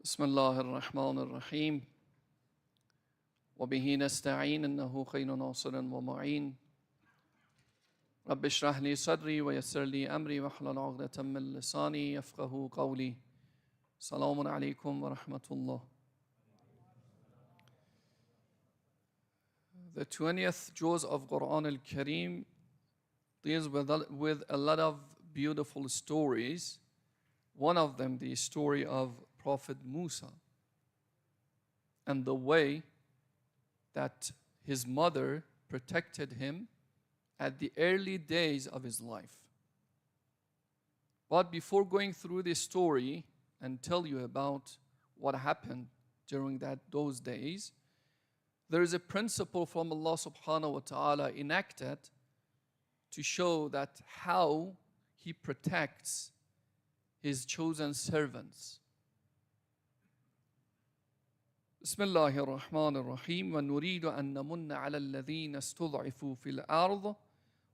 بسم الله الرحمن الرحيم وبه نستعين إنه خير ناصر ومعين رب اشرح لي صدري ويسر لي أمري واحلل عقدة من لساني يفقه قولي سلام عليكم ورحمة الله. The 20th Juz of Quran al-Kareem deals with a lot of beautiful stories. One of them, the story of Prophet Musa and the way that his mother protected him at the early days of his life. But before going through this story and tell you about what happened during those days, there is a principle from Allah subhanahu wa ta'ala enacted to show that how He protects His chosen servants. بسم الله الرحمن الرحيم ونريد أن نمن على الذين استضعفوا في الأرض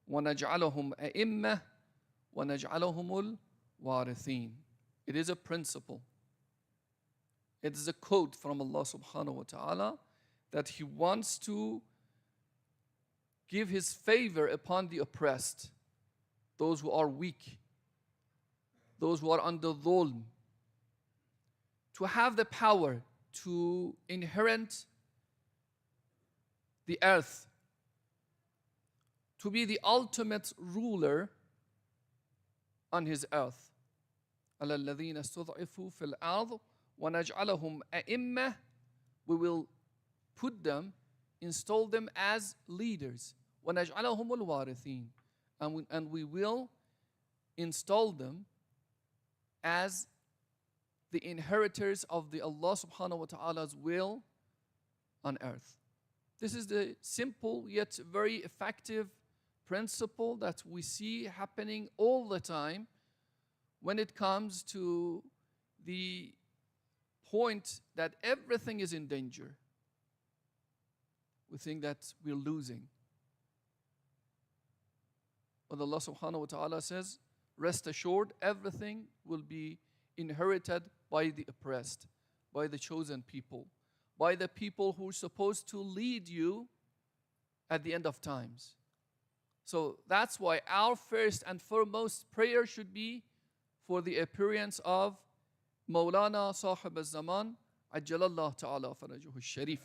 ونجعلهم أئمة ونجعلهم الوارثين. It is a principle. It is a code from Allah subhanahu wa ta'ala that He wants to give His favor upon the oppressed, those who are weak, those who are under dhulm, to have the power to inherit the earth, to be the ultimate ruler on His earth. على الذين استضعفوا في الأرض ونجعلهم أئمة. We will put them, install them as leaders. ونجعلهم الوارثين. And we will install them as the inheritors of the Allah subhanahu wa ta'ala's will on earth. This is the simple yet very effective principle that we see happening all the time when it comes to the point that everything is in danger. We think that we're losing. But Allah subhanahu wa ta'ala says, rest assured, everything will be inherited by the oppressed, by the chosen people, by the people who are supposed to lead you at the end of times. So that's why our first and foremost prayer should be for the appearance of Mawlana Sahib al-Zaman, Ajjalallah Ta'ala Farajuhu al-Sharif.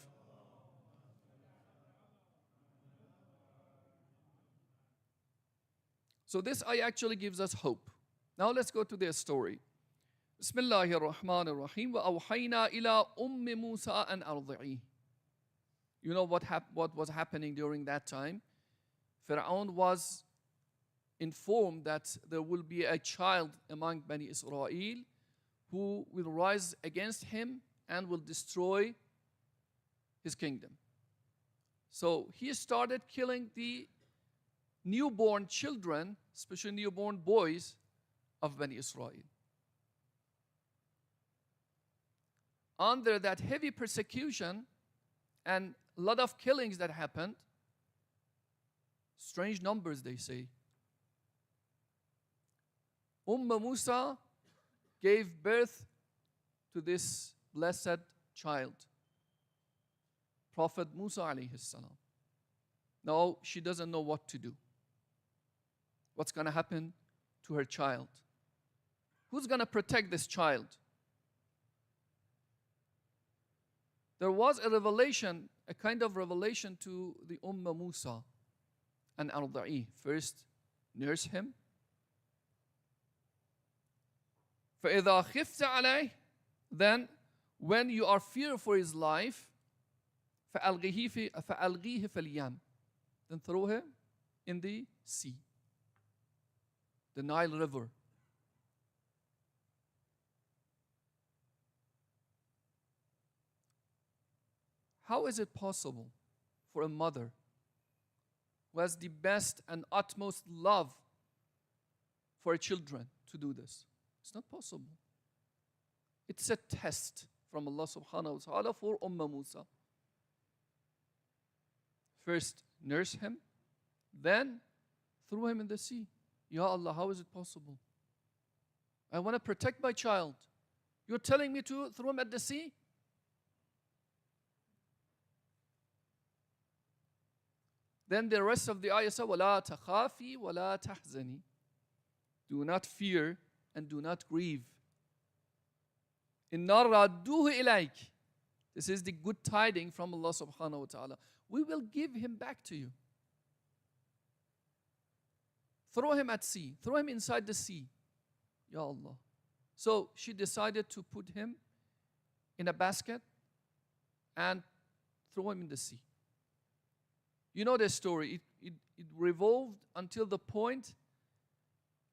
So this ayah actually gives us hope. Now let's go to their story. Bismillahir Rahmanir Rahim. وَأَوْحَيْنَا إِلَىٰ أُمِّ مُوسَىٰ أَنْ أَرْضِعِيهِ. You know what was happening during that time? Pharaoh was informed that there will be a child among Bani Israel who will rise against him and will destroy his kingdom. So he started killing the newborn children, especially newborn boys of Bani Israel. Under that heavy persecution and a lot of killings that happened, strange numbers they say, Musa gave birth to this blessed child, Prophet Musa alayhi salam. Now she doesn't know what to do. What's going to happen to her child? Who's going to protect this child? There was a revelation, a kind of revelation to the Musa and Arda'i. First, nurse him. فَإِذَا خِفْتَ عَلَيْهِ. Then, when you are fearful for his life, فَأَلْغِيهِ فِي الْيَمِّ. Then throw him in the sea, the Nile River. How is it possible for a mother who has the best and utmost love for her children to do this? It's not possible. It's a test from Allah subhanahu wa ta'ala for Musa. First, nurse him, then throw him in the sea. Ya Allah, how is it possible? I want to protect my child. You're telling me to throw him at the sea? Then the rest of the ayah said, وَلَا تَخَافِي وَلَا تَحْزَنِي. Do not fear and do not grieve. إِنَّا رَادُّوهُ إِلَيْكِ. This is the good tidings from Allah subhanahu wa ta'ala. We will give him back to you. Throw him at sea. Throw him inside the sea. Ya Allah. So she decided to put him in a basket and throw him in the sea. You know the story. It revolved until the point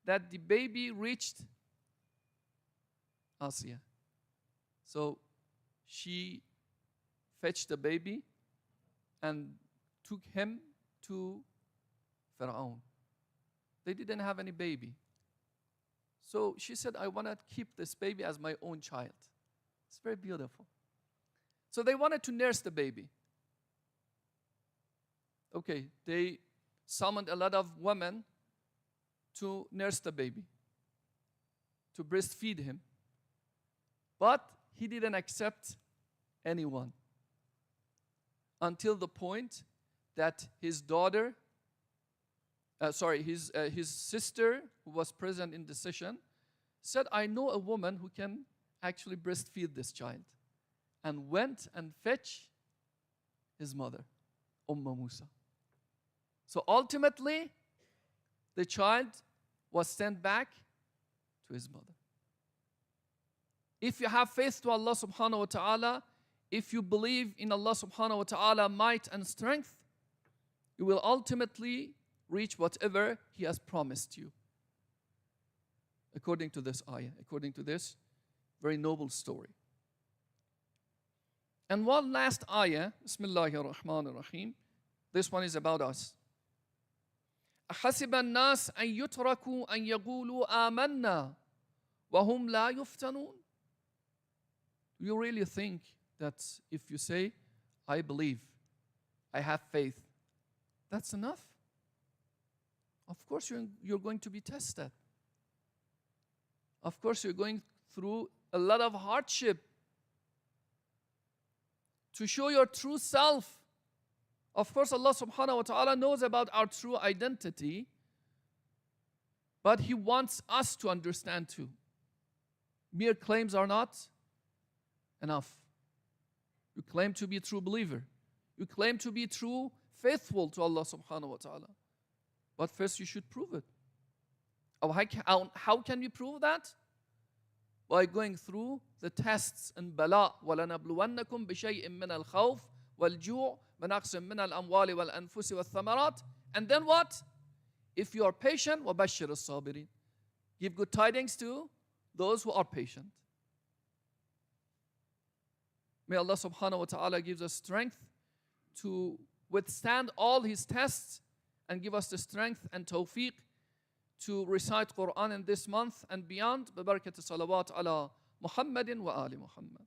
that the baby reached Asiya. So she fetched the baby and took him to Pharaoh. They didn't have any baby. So she said, I want to keep this baby as my own child. It's very beautiful. So they wanted to nurse the baby. Okay, they summoned a lot of women to nurse the baby, to breastfeed him. But he didn't accept anyone until the point that his daughter, his sister, who was present in the session, said, I know a woman who can actually breastfeed this child, and went and fetched his mother, Musa. So ultimately, the child was sent back to his mother. If you have faith to Allah subhanahu wa ta'ala, if you believe in Allah subhanahu wa ta'ala might and strength, you will ultimately reach whatever He has promised you. According to this ayah, according to this very noble story. And one last ayah, Bismillahir Rahmanir Rahim. This one is about us. أحسب الناس أن يتركوا أن يقولوا آمنا وهم لا يفتنون. Do you really think that if you say, I believe, I have faith, that's enough? Of course you're going to be tested. Of course you're going through a lot of hardship to show your true self. Of course, Allah subhanahu wa ta'ala knows about our true identity, but He wants us to understand too. Mere claims are not enough. You claim to be a true believer. You claim to be true, faithful to Allah subhanahu wa ta'ala. But first you should prove it. How can we prove that? By going through the tests and bala. وَلَنَبْلُوَنَّكُمْ بِشَيْءٍ مِّنَ الْخَوْفِ وَالْجُوعِ وَنَقْصٍ مِّنَ الْأَمْوَالِ وَالْأَنفُسِ وَالثَّمَرَاتِ. And then what? If you are patient, وَبَشِّرِ الصَّابِرِينَ. Give good tidings to those who are patient. May Allah subhanahu wa ta'ala give us strength to withstand all His tests and give us the strength and tawfiq to recite Quran in this month and beyond. ببركة الصلوات على محمد وآل محمد.